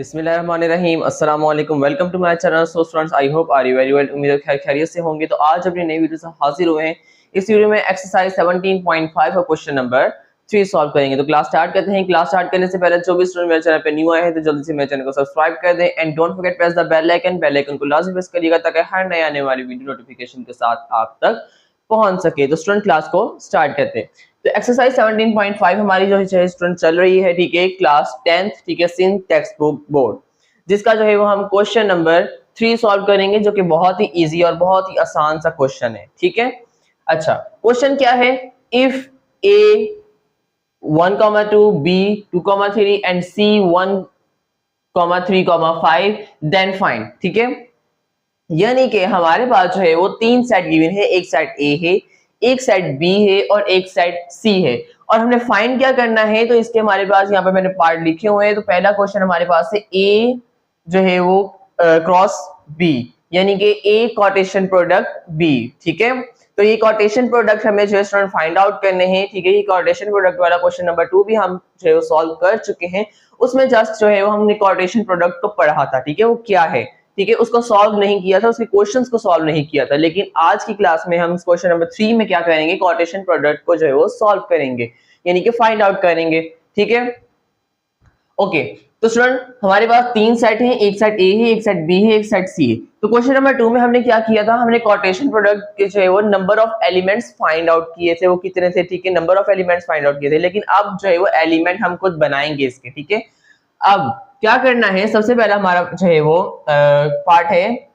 बिस्मिल्लाहिर्रहमानिर्रहीम अस्सलाम वालेकुम welcome to my channel. So students I hope are you very well. उम्मीद है खैर खैरियत से होंगे। तो आज अपनी नई वीडियो से हाजिर हुए हैं। इस वीडियो में एक्सरसाइज 17.5 का क्वेश्चन नंबर 3 सॉल्व करेंगे। तो क्लास स्टार्ट करते हैं। क्लास स्टार्ट करने से पहले जो भी स्टूडेंट मेरे चैनल पे न्यू आए हैं तो जल्दी से मेरे चैनल को सब्सक्राइब कर दें and don't forget press the bell icon को लाजमी प्रेस करिएगा ताकि हर नए आने वाली वीडियो नोटिफिकेशन के साथ आप तक पहुंच सके। तो स्टूडेंट क्लास को स्टार्ट करते हैं। तो एक्सरसाइज 17.5 हमारी जो है स्टूडेंट चल रही है, ठीक है, क्लास 10th, ठीक है, सिंध टेक्स्ट बुक बोर्ड, जिसका जो है वो हम क्वेश्चन नंबर 3 सॉल्व करेंगे, जो कि बहुत ही इजी और बहुत ही आसान सा क्वेश्चन है, ठीक है। अच्छा, क्वेश्चन क्या है? If A 1,2 B 2,3 and C 1,3,5 then find, ठीक है। यानी कि हमारे पास जो है वो तीन सेट गिवन है, एक सेट ए है, एक सेट बी है और एक सेट सी है, और हमने फाइंड क्या करना है। तो इसके हमारे पास यहाँ पे मैंने पार्ट लिखे हुए हैं। तो पहला क्वेश्चन हमारे पास है ए जो है वो क्रॉस बी, यानी कि ए कॉटेशन प्रोडक्ट बी, ठीक है। तो ये कॉटेशन प्रोडक्ट हमें जो है स्टूडेंट फाइंड आउट करने हैं, ठीक है। ये कॉटेशन प्रोडक्ट वाला क्वेश्चन नंबर 2 भी हम जो है वो सॉल्व कर चुके हैं। उसमें जस्ट जो है वो हमने कॉटेशन प्रोडक्ट को पढ़ा था, ठीक है, वो क्या है, ठीक है, उसको सॉल्व नहीं किया था, उसके क्वेश्चंस को सॉल्व नहीं किया था। लेकिन आज की क्लास में हम क्वेश्चन नंबर 3 में क्या करेंगे, कॉटेशन प्रोडक्ट को जो है वो सॉल्व करेंगे, यानी कि फाइंड आउट करेंगे, ठीक है। ओके, तो स्टूडेंट हमारे पास तीन सेट हैं, एक सेट ए है, एक सेट बी है, एक सेट सी है। तो क्वेश्चन नंबर 2 में हमने क्या किया था, हमने कॉटेशन प्रोडक्ट के जो है वो number of elements find out किए थे। वो कितने थे, ठीक है, number of elements find out किए थे। लेकिन अब जो है वो एलिमेंट हम खुद बनाएंगे इसके, ठीक है। अब क्या करना है, सबसे पहला हमारा जो है वो पार्ट है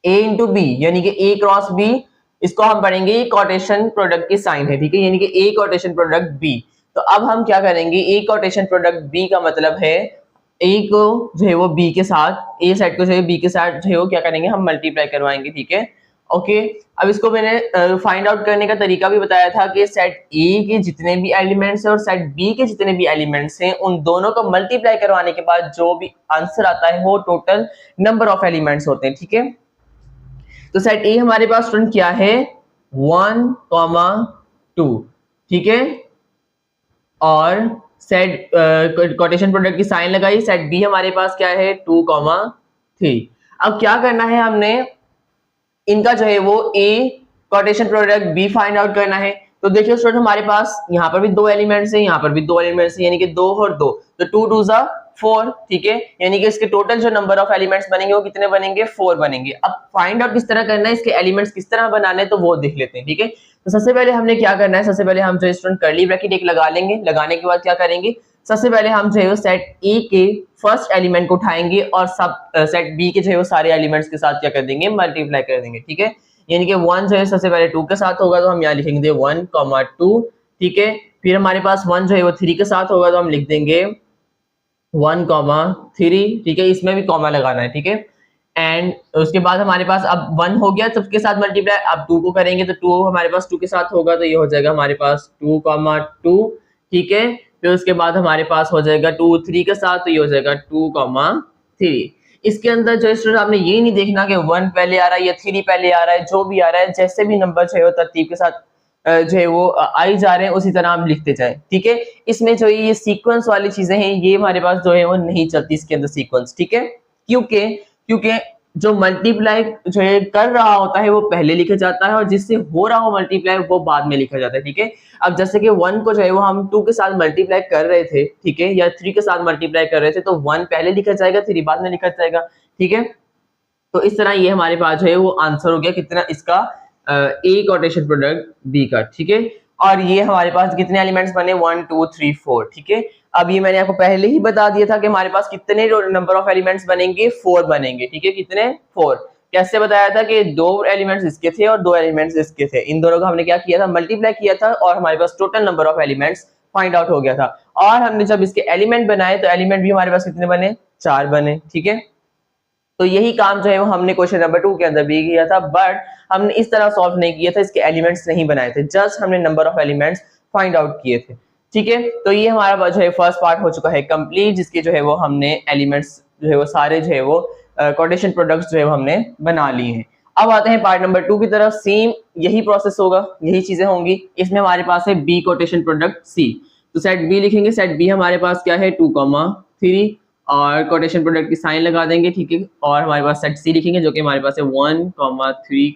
ए इंटू बी, यानी कि ए क्रॉस बी, इसको हम पढ़ेंगे कॉटेशन प्रोडक्ट की साइन है, ठीक है, यानी कि ए कॉटेशन प्रोडक्ट बी। तो अब हम क्या करेंगे, ए कॉटेशन प्रोडक्ट बी का मतलब है ए को जो है वो बी के साथ, ए सेट को जो है बी के साथ जो है वो क्या करेंगे, हम मल्टीप्लाई करवाएंगे, ठीक है। ओके, अब इसको मैंने फाइंड आउट करने का तरीका भी बताया था कि सेट ए के जितने भी एलिमेंट्स हैं और सेट बी के जितने भी एलिमेंट्स हैं, उन दोनों को मल्टीप्लाई करवाने के बाद जो भी आंसर आता है वो टोटल नंबर ऑफ एलिमेंट्स होते हैं, ठीक है। तो सेट ए हमारे पास स्टूडेंट क्या है, 1,2, ठीक है, और सेट कोटेशन प्रोडक्ट की साइन लगाई। सेट बी हमारे पास क्या है, 2,3। अब क्या करना है, हमने इनका जो है वो A Cartesian product B find out करना है। तो देखिए स्टूडेंट हमारे पास यहाँ पर भी दो एलिमेंट्स हैं, यहाँ पर भी दो एलिमेंट्स हैं, यानी कि 2 और 2, तो 2 2 जा 4, ठीक है, यानी कि इसके टोटल जो नंबर ऑफ एलिमेंट्स बनेंगे वो कितने बनेंगे, 4 बनेंगे। अब फाइंड आउट किस तरह करना है, इसके एलिमेंट्स किस तरह बनाने हैं, तो वो देख लेते हैं, ठीक है। तो सबसे पहले हमने क्या करना है, सबसे पहले हम जो स्टूडेंट कर्ली ब्रैकेट एक लगा लेंगे। लगाने के बाद क्या करेंगे, सबसे पहले हम जो है सेट ए के फर्स्ट एलिमेंट को उठाएंगे और सब सेट बी के जो है वो सारे एलिमेंट्स के साथ क्या कर देंगे, मल्टीप्लाई कर देंगे, ठीक है। यानी कि 1 जो है सबसे पहले 2 के साथ होगा तो हम यहाँ लिखेंगे 1,2, ठीक है। फिर हमारे पास 1 जो है वो 3 के साथ होगा तो हम लिख देंगे 1,3, ठीक है, इसमें भी कॉमा लगाना है, ठीक है। एंड उसके बाद हमारे पास अब 1 हो गया सबके साथ मल्टीप्लाई। अब 2 को करेंगे तो 2 हमारे पास 2 के साथ होगा तो ये हो जाएगा हमारे पास 2,2, ठीक है। फिर उसके बाद हमारे पास हो जाएगा 2 3 के साथ तो ये हो जाएगा 2,3। इसके अंदर जो स्टूडेंट आपने ये नहीं देखना कि 1 पहले आ रहा है या 3 पहले आ रहा है, जो भी आ रहा है जैसे भी नंबर जो है वो तरतीब के साथ जो है वो आई जा रहे हैं उसी तरह हम लिखते जाएं, ठीक है। इसमें जो ये सीक्वेंस वाली चीजें हैं ये हमारे पास जो है वो नहीं चलती इसके अंदर सीक्वेंस, ठीक है। क्योंकि क्योंकि जो मल्टीप्लाई जो है कर रहा होता है वो पहले लिखा जाता है और जिससे हो रहा हो मल्टीप्लाई वो बाद में लिखा जाता है, ठीक है। अब जैसे कि 1 को जो है वो हम 2 के साथ मल्टीप्लाई कर रहे थे, ठीक है, या 3 के साथ मल्टीप्लाई कर रहे थे, तो 1 पहले लिखा जाएगा 3 बाद में लिखा जाएगा, ठीक है। तो इस तरह ये हमारे पास जो है वो आंसर हो गया कितना इसका, ए कॉटेशन प्रोडक्ट बी का, ठीक है। और ये हमारे पास कितने एलिमेंट्स बने, 1 2 3 4, ठीक है। अब ये मैंने आपको पहले ही बता दिया था कि हमारे पास कितने नंबर ऑफ एलिमेंट्स बनेंगे, 4 बनेंगे, ठीक है। कितने, 4। कैसे बताया था कि 2 एलिमेंट्स इसके थे और 2 एलिमेंट्स इसके थे, इन दोनों को हमने क्या किया था, मल्टीप्लाई किया था और हमारे पास total number of elements find out हो गया था। और हमने जब इसके एलिमेंट बनाए तो एलिमेंट भी हमारे पास कितने बने, 4 बने, ठीक है। तो यही काम जो है वो हमने क्वेश्चन नंबर 2 के अंदर भी किया था, बट हमने इस तरह सॉल्व नहीं किया था, इसके एलिमेंट्स नहीं बनाए थे, जस्ट हमने number of elements find out किए थे, ठीक है। तो ये हमारा जो है फर्स्ट पार्ट हो चुका है कंप्लीट, जिसके जो है वो हमने एलिमेंट्स जो है वो सारे जो है वो कोटेशन प्रोडक्ट्स जो है वो हमने बना लिए हैं। अब आते हैं पार्ट नंबर 2 की तरफ। सेम यही प्रोसेस होगा, यही चीजें होंगी। इसमें हमारे पास है बी कोटेशन प्रोडक्ट सी, तो सेट बी लिखेंगे। सेट बी हमारे पास क्या है, 2,3, और कोटेशन प्रोडक्ट की साइन लगा देंगे, ठीक है। और हमारे पास सेट सी लिखेंगे जो कि हमारे पास है 1, 3,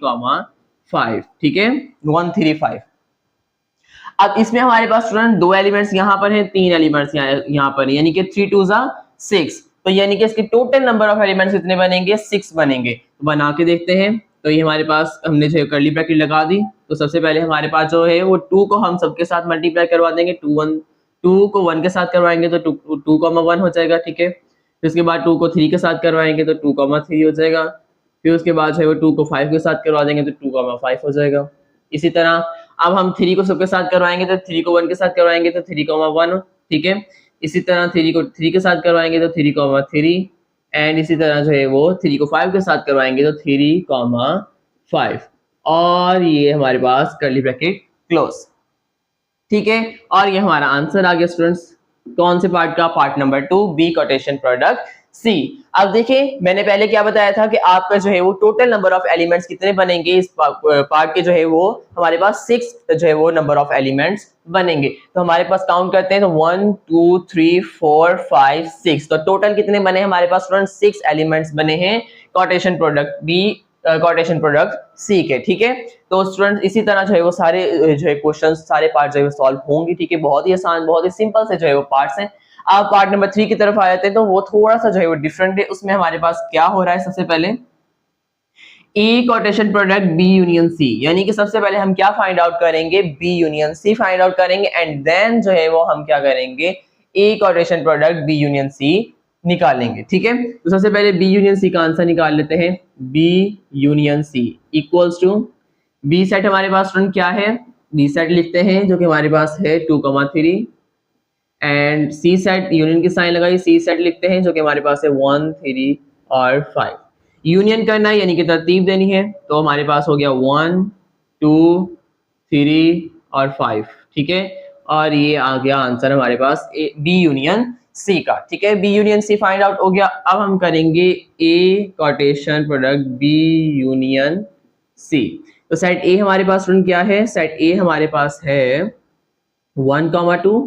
5, ठीक है, 1, 3, 5। अब इसमें हमारे पास स्टूडेंट दो एलिमेंट्स यहाँ पर हैं, तीन एलिमेंट्स यहाँ पर, यानी कि 3 2 6। तो यानी कि इसके टोटल नंबर ऑफ एलिमेंट्स कितने बनेंगे, 6 बनेंगे। तो बना के देखते हैं। तो ये हमारे पास हमने जो कर्ली ब्रैकेट लगा दी। तो सबसे पहले हमारे पास जो है वो 2 को हम सबके साथ मल्टीप्लाई करवा देंगे। 2 को 1 के साथ करवाएंगे तो 2, 1 हो जाएगा, ठीक है। फिर उसके बाद 2 को 3 के साथ करवाएंगे तो 2, 3 हो जाएगा। फिर उसके बाद जो है वो 2 को 5 के साथ करवा देंगे तो 2, 5 हो जाएगा। इसी तरह अब हम 3 को सबके साथ करवाएंगे तो 3 को 1 के साथ करवाएंगे तो 3, 1, ठीक है। इसी तरह 3 को 3 के साथ करवाएंगे तो 3, 3, एंड इसी तरह जो है वो 3 को 5 के साथ करवाएंगे तो 3, 5। और ये हमारे पास कर्ली ब्रैकेट क्लोज, ठीक है। और ये हमारा आंसर आ गया स्टूडेंट्स। कौन से पार्ट का, part number 2, B quotation product C. अब देखिए मैंने पहले क्या बताया था कि आपका जो है वो टोटल नंबर ऑफ एलिमेंट्स कितने बनेंगे इस पार्ट के, जो है वो हमारे पास 6 जो है वो नंबर ऑफ एलिमेंट्स बनेंगे। तो हमारे पास काउंट करते हैं तो 1, 2, 3, 4, 5, 6। तो टोटल कितने बने हमारे पास स्टूडेंट, 6 एलिमेंट्स बने हैं quotation product B, quotation product C के, ठीक है। तो स्टूडेंट इसी तरह जो है वो सारे जो है क्वेश्चंस, सारे पार्ट जो है वो सॉल्व होंगे, ठीक है। बहुत ही आसान, बहुत ही सिंपल से जो है वो पार्ट्स हैं। अब पार्ट नंबर 3 की तरफ आ जाते हैं तो वो थोड़ा सा जो है वो डिफरेंट है। उसमें हमारे पास क्या हो रहा है, सबसे पहले A Cartesian product B union C, यानी कि सबसे पहले हम क्या फाइंड आउट करेंगे, B union C find out करेंगे, एंड देन जो है वो हम क्या करेंगे, A Cartesian product B union C निकालेंगे, ठीक है। तो सबसे पहले बी यूनियन सी का आंसर निकाल लेते हैं। B union C equals to, B set हमारे पास स्टूडेंट क्या है, बी सेट लिखते हैं जो कि हमारे पास है 2, 3, एंड सी सेट, यूनियन की साइन लगाई, सी सेट लिखते हैं जो कि हमारे पास है 1, 3 और 5। यूनियन करना है यानी कि तरतीब देनी है, तो हमारे पास हो गया 1, 2, 3 और 5, ठीक है। और ये आ गया आंसर हमारे पास बी यूनियन सी का, ठीक है। B union C find out हो गया। अब हम करेंगे A Cartesian product B union C. तो सेट ए हमारे पास स्टूडेंट क्या है, सेट ए हमारे पास है 1, 2,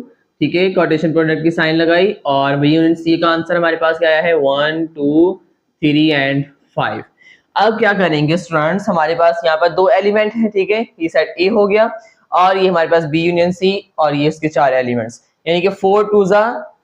ठीक है। कोटेशन प्रोडक्ट की साइन लगाई और बी यूनियन सी का आंसर हमारे पास क्या है, 1, 2, 3 एंड 5। अब क्या करेंगे स्टूडेंट्स, हमारे पास यहाँ पर दो एलिमेंट है, ठीक है। ये सेट ए हो गया और ये हमारे पास बी यूनियन सी, और ये इसके 4 एलिमेंट्स, यानी कि 4, 2,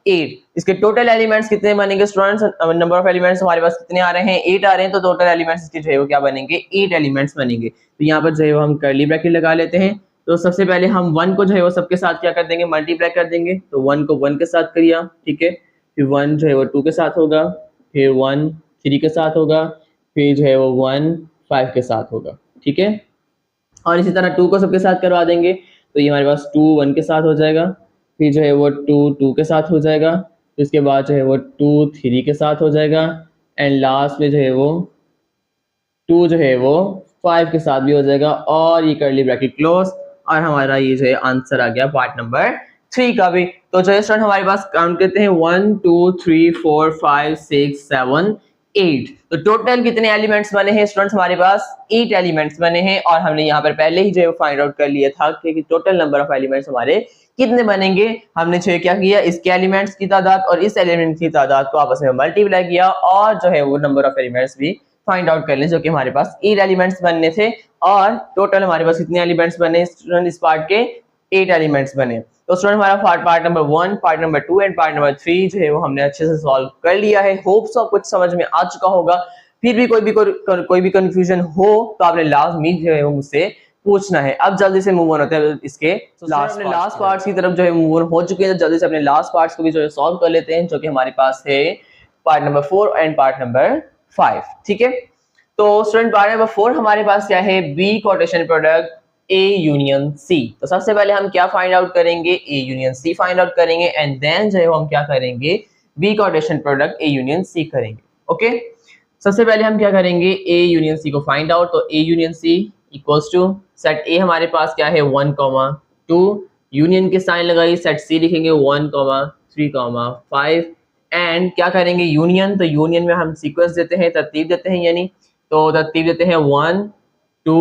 8। इसके टोटल एलिमेंट्स कितने बनेंगे स्टूडेंट्स, नंबर ऑफ एलिमेंट्स हमारे पास कितने आ रहे हैं, 8 आ रहे हैं। तो टोटल एलिमेंट्स इसके जो है वो क्या बनेंगे, 8 एलिमेंट्स बनेंगे। तो यहाँ पर जो है वो हम कर्ली ब्रैकेट लगा लेते हैं। तो सबसे पहले हम 1 को जो है वो सबके साथ क्या कर देंगे, मल्टीप्लाई कर देंगे। तो 1 को 1 के साथ करिए, ठीक है। फिर 1 जो है वो 2 के साथ होगा, फिर 1 3 के साथ होगा, फिर जो है वो 1 5 के साथ होगा, ठीक है। और इसी तरह 2 को सबके साथ करवा देंगे तो ये हमारे पास 2 1 के साथ हो जाएगा, फिर जो है वो 2 2 के साथ हो जाएगा, फिर उसके बाद जो है वो 2 3 के साथ हो जाएगा, एंड लास्ट में जो है वो 2 जो है वो 5 के साथ भी हो जाएगा। और ये कर्ली ब्रैकेट क्लोज, और हमारा ये जो है आंसर आ गया पार्ट नंबर 3 का भी। तो जो स्टूडेंट हमारे पास काउंट करते हैं 1 2 3 4 5 6 7 8। तो टोटल कितने एलिमेंट्स बने हैं स्टूडेंट्स, हमारे पास 8 एलिमेंट्स बने हैं। और हमने यहाँ पर पहले ही जो है फाइंड आउट कर लिया था कि टोटल नंबर ऑफ एलिमेंट्स हमारे कितने बनेंगे। हमने जो क्या किया, इसके एलिमेंट्स की तादाद और इस एलिमेंट की तादाद को आपस में मल्टीप्लाई किया, और जो है वो नंबर ऑफ एलिमेंट्स भी फाइंड आउट कर लें, जो कि हमारे पास 8 एलिमेंट्स बनने थे। और टोटल हमारे पास कितने एलिमेंट्स बने स्टूडेंट, इस पार्ट के 8 एलिमेंट्स बने। तो स्टूडेंट हमारा part number 1, part number 2 and part number 3 जो है वो हमने अच्छे से सॉल्व कर लिया है। होप सो कुछ समझ में आ चुका होगा। फिर भी कोई भी कंफ्यूजन हो तो आपने लाजमी जो है वो मुझसे पूछना है। अब जल्दी से मूव ऑन होते हैं इसके लास्ट पार्ट्स की तरफ जो है मूव ऑन हो चुके हैं। तो जल्दी से अपने लास्ट पार्ट्स को भी जो है सॉल्व कर लेते हैं, जो कि हमारे पास है part number 4 and part number 5, ठीक है। तो स्टूडेंट पार्ट नंबर 4 हमारे पास क्या है, B quotation product A union C. तो सबसे पहले हम क्या फाइंड आउट करेंगे, A union C find out करेंगे, एंड देन जो है हम क्या करेंगे, B quotation product A union C करेंगे। ओके, सबसे पहले हम क्या करेंगे, ए यूनियन सी को फाइंड आउट। तो A union C equals to set A हमारे पास क्या है 1, 2, यूनियन के साइन लगाई, सेट सी लिखेंगे 1, 3, 5, एंड क्या करेंगे यूनियन। तो यूनियन में हम सीक्वेंस देते हैं, तरतीब देते हैं, यानी तो तरतीब देते हैं 1, 2,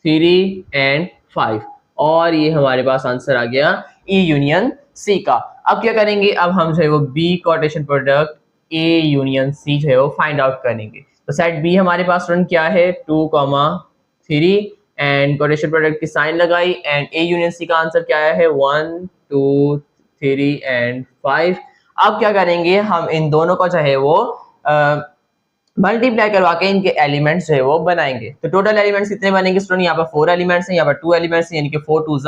3 एंड 5, और ये हमारे पास आंसर आ गया ई यूनियन सी का। अब क्या करेंगे, अब हम जो है वो B quotation product A union C जो है वो फाइंड आउट करेंगे। तो सेट बी हमारे पास स्टूडेंट क्या है 2,3 एंड कोटेशन प्रोडक्ट की साइन लगाई एंड ए यूनियन सी का आंसर क्या है 1 2 3 एंड 5। अब क्या करेंगे हम इन दोनों को जो है वो मल्टीप्लाई करवा के इनके एलिमेंट्स जो है वो बनाएंगे। तो टोटल एलिमेंट्स कितने बनेंगे स्टूडेंट, यहाँ पर 4 एलिमेंट्स हैं, यहाँ पर 2 एलिमेंट्स हैं, यानी कि 4 2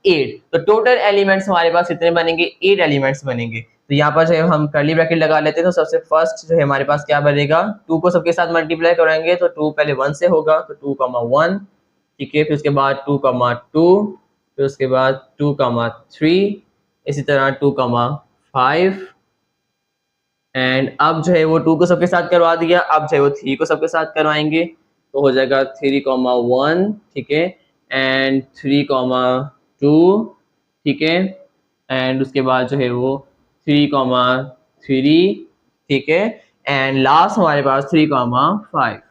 8। तो टोटल एलिमेंट्स हमारे पास कितने बनेंगे 8 एलिमेंट्स बनेंगे। तो यहाँ पर जो है हम कर्ली ब्रैकेट लगा लेते हैं। तो सबसे फर्स्ट जो है हमारे पास क्या बनेगा 2 को सबके साथ मल्टीप्लाई कराएंगे तो 2 पहले 1 से होगा तो 2,1, ठीक है, फिर उसके बाद 2,2, फिर उसके बाद 2,3, इसी तरह 2,5 एंड अब जो है वो 2 को सबके साथ करवा दिया। अब जो है वो 3 को सबके साथ करवाएंगे तो हो जाएगा 3,1, ठीक है, एंड 3,2, ठीक है, एंड उसके बाद जो है वो 3,3, ठीक है, एंड लास्ट हमारे पास 3,5।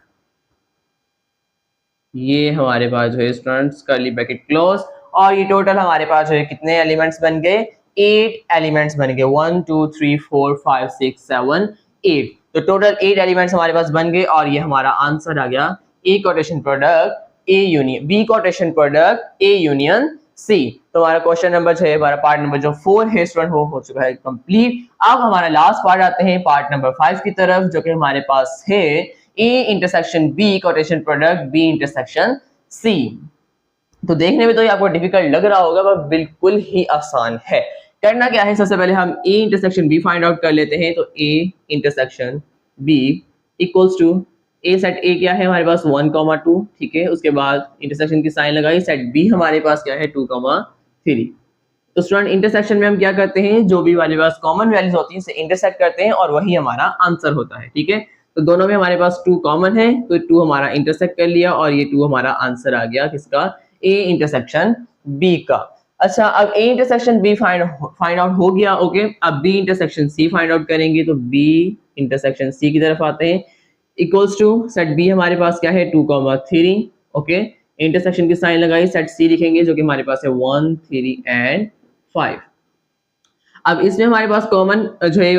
ये हमारे पास जो है स्टूडेंट्स कर्ली ब्रैकेट क्लोज। और ये टोटल हमारे पास जो है कितने एलिमेंट्स बन गए 8 एलिमेंट्स बन गए 1 2 3 4 5 6 7 8। तो टोटल 8 एलिमेंट्स हमारे पास बन गए और ये हमारा आंसर आ गया A Cartesian product A union B quotation product A union C. तो हमारा क्वेश्चन नंबर जो है हमारा पार्ट नंबर जो 4 है स्टूडेंट वो हो चुका है कंप्लीट। अब हमारा लास्ट पार्ट आते हैं पार्ट नंबर 5 की तरफ, जो कि हमारे पास है A intersection B quotation product B intersection C. तो देखने में तो ये आपको डिफिकल्ट लग रहा होगा पर बिल्कुल ही आसान है। करना क्या है, सबसे पहले हम A intersection B find out कर लेते हैं। तो A intersection B equals to a set A क्या है हमारे पास 1,2, ठीक है, उसके बाद इंटरसेक्शन की साइन लगाई, सेट बी हमारे पास क्या है 2,3। तो स्टूडेंट इंटरसेक्शन में हम क्या करते हैं जो भी हमारे पास कॉमन वैल्यूज होती हैं उसे इंटरसेक्ट करते हैं और वही हमारा आंसर होता है, ठीक है। तो दोनों में हमारे पास 2 कॉमन है तो 2 हमारा इंटरसेक्ट कर लिया और ये 2 हमारा आंसर आ गया किसका ए इंटरसेक्शन बी का। अच्छा, अब A intersection B find out हो गया, ओके। अब B intersection C find out करेंगे तो बी इंटरसेक्शन सी की तरफ आते हैं। इक्वल्स टू सेट बी हमारे पास क्या है 2,3, ओके, इंटरसेक्शन की साइन लगाई, सेट सी लिखेंगे जो कि हमारे पास है 1 3 एंड 5। अब इसमें हमारे पास कॉमन जो है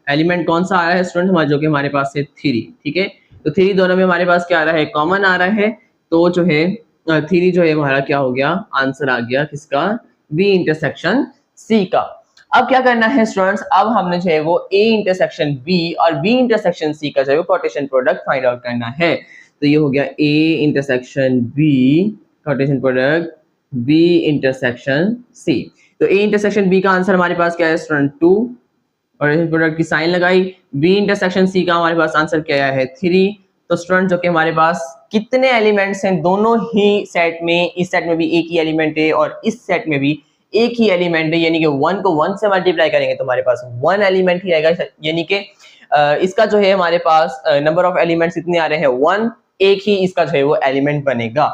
एलिमेंट कौन सा आ रहा है स्टूडेंट हमारा, जो कि हमारे पास है 3, ठीक है। तो 3 दोनों में हमारे पास क्या आ रहा है कॉमन आ रहा है। तो जो है 3 जो है हमारा क्या हो गया आंसर आ गया किसका बी इंटरसेक्शन सी का। अब क्या करना है स्टूडेंट्स, अब हमने जो है वो ए इंटरसेक्शन बी और बी इंटरसेक्शन सी का जो है कोटेशन प्रोडक्ट फाइंड आउट करना है। तो ये हो गया A intersection B quotation product B intersection C. तो ए इंटरसेक्शन बी का आंसर हमारे पास क्या है स्टूडेंट 2 और इस प्रोडक्ट की साइन लगाई। बी इंटरसेक्शन सी का हमारे पास आंसर क्या है 3। तो स्टूडेंट जो कि हमारे पास कितने एलिमेंट्स हैं दोनों ही सेट में, इस सेट में भी एक ही एलिमेंट है और इस सेट में भी एक ही एलिमेंट है, यानी कि 1 को 1 से मल्टीप्लाई करेंगे तो हमारे पास 1 एलिमेंट ही आएगा, यानी कि इसका जो है हमारे पास नंबर ऑफ एलिमेंट्स कितने आ रहे हैं 1, एक ही इसका जो है वो एलिमेंट बनेगा।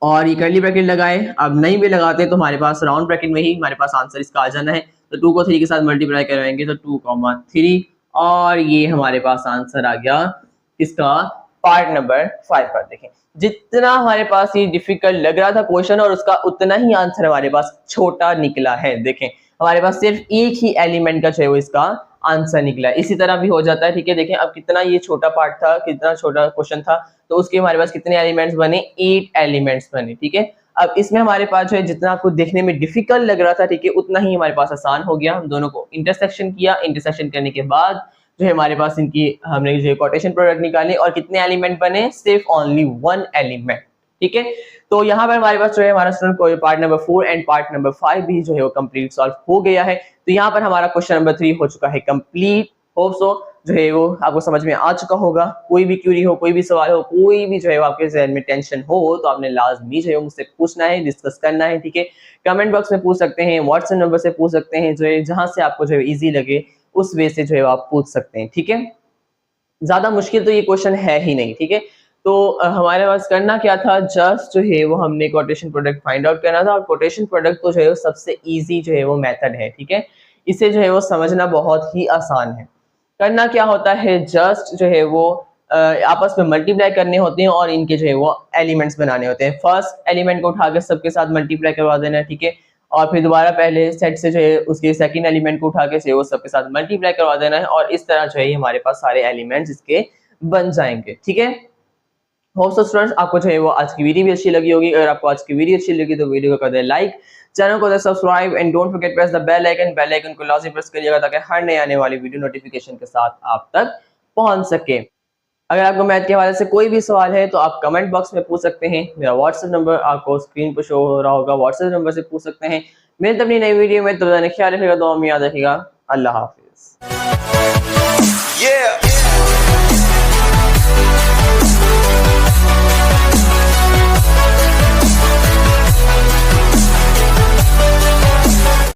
और ये कर्ली ब्रैकेट लगाए, अब नहीं भी लगाते तो हमारे पास राउंड ब्रैकेट में ही हमारे पास आंसर इसका आ जाना है। तो 2 को 3 के साथ मल्टीप्लाई करवाएंगे तो 2,3 और ये हमारे पास आंसर आ गया इसका पार्ट नंबर 5 पर। देखें जितना हमारे पास ये डिफिकल्ट लग रहा था क्वेश्चन और उसका उतना ही आंसर हमारे पास छोटा निकला है। देखें हमारे पास सिर्फ एक ही एलिमेंट का जो है वो इसका आंसर निकला है। इसी तरह भी हो जाता है, ठीक है। देखें अब कितना ये छोटा पार्ट था, कितना छोटा क्वेश्चन था, तो उसके हमारे पास कितने एलिमेंट्स बने 8 एलिमेंट्स बने, ठीक है। अब इसमें हमारे पास जो है जितना आपको देखने में डिफिकल्ट लग रहा था, ठीक है, उतना ही हमारे पास आसान हो गया। हम दोनों को इंटरसेक्शन किया, इंटरसेक्शन करने के बाद जो है हमारे पास इनकी हमने जो कोटेशन प्रोडक्ट निकाले और कितने एलिमेंट बने सिर्फ ओनली 1 एलिमेंट, ठीक है। तो यहाँ पर हमारे पास जो है हमारा स्टूडेंट को part number 4 and part number 5 भी जो है वो कंप्लीट सॉल्व हो गया है। तो यहाँ पर हमारा क्वेश्चन नंबर 3 हो चुका है कंप्लीट। होप सो जो है वो आपको समझ में आ चुका होगा। कोई भी क्यूरी हो, कोई भी सवाल हो, कोई भी जो है आपके जहन में टेंशन हो तो आपने लाजमी जो है मुझसे पूछना है, डिस्कस करना है, ठीक है। कमेंट बॉक्स में पूछ सकते हैं, व्हाट्सएप नंबर से पूछ सकते हैं, जो है जहां से आपको जो है इजी लगे उस वे से जो है आप पूछ सकते हैं, ठीक है। ज्यादा मुश्किल तो ये क्वेश्चन है ही नहीं, ठीक है। तो हमारे पास करना क्या था, जस्ट जो है वो हमने कोटेशन प्रोडक्ट फाइंड आउट करना था और कोटेशन प्रोडक्ट तो जो है वो सबसे इजी जो है वो मेथड है, ठीक है। इसे जो है वो समझना बहुत ही आसान है। करना क्या होता है, जस्ट जो है वो आपस में मल्टीप्लाई करने होते हैं और इनके जो है वो एलिमेंट्स बनाने होते हैं। फर्स्ट एलिमेंट को उठाकर सबके साथ मल्टीप्लाई करवा देना है, ठीक है। और फिर दोबारा पहले सेट से जो है उसके सेकंड एलिमेंट को उठा के से वो सबके साथ मल्टीप्लाई करवा देना है, और इस तरह जो है हमारे पास सारे एलिमेंट्स इसके बन जाएंगे। ठीक है, होप सो स्टूडेंट्स आपको जो है वो आज की वीडियो भी अच्छी लगी होगी। अगर आपको आज की वीडियो अच्छी लगी तो वीडियो को कर दें लाइक, चैनल को subscribe and don't forget press the bell icon को लाजमी प्रेस करिएगा ताकि हर नए आने वाली वीडियो नोटिफिकेशन के साथ आप तक पहुंच सके। अगर आपको मैथ के हवाले से कोई भी सवाल है तो आप कमेंट बॉक्स में पूछ सकते हैं। मेरा व्हाट्सएप नंबर आपको स्क्रीन पर शो हो रहा होगा, व्हाट्सएप नंबर से पूछ सकते हैं। मिलते अपनी नई वीडियो में, तो ख्याल रखिएगा, दुआ में याद रखिएगा। अल्लाह हाफिज।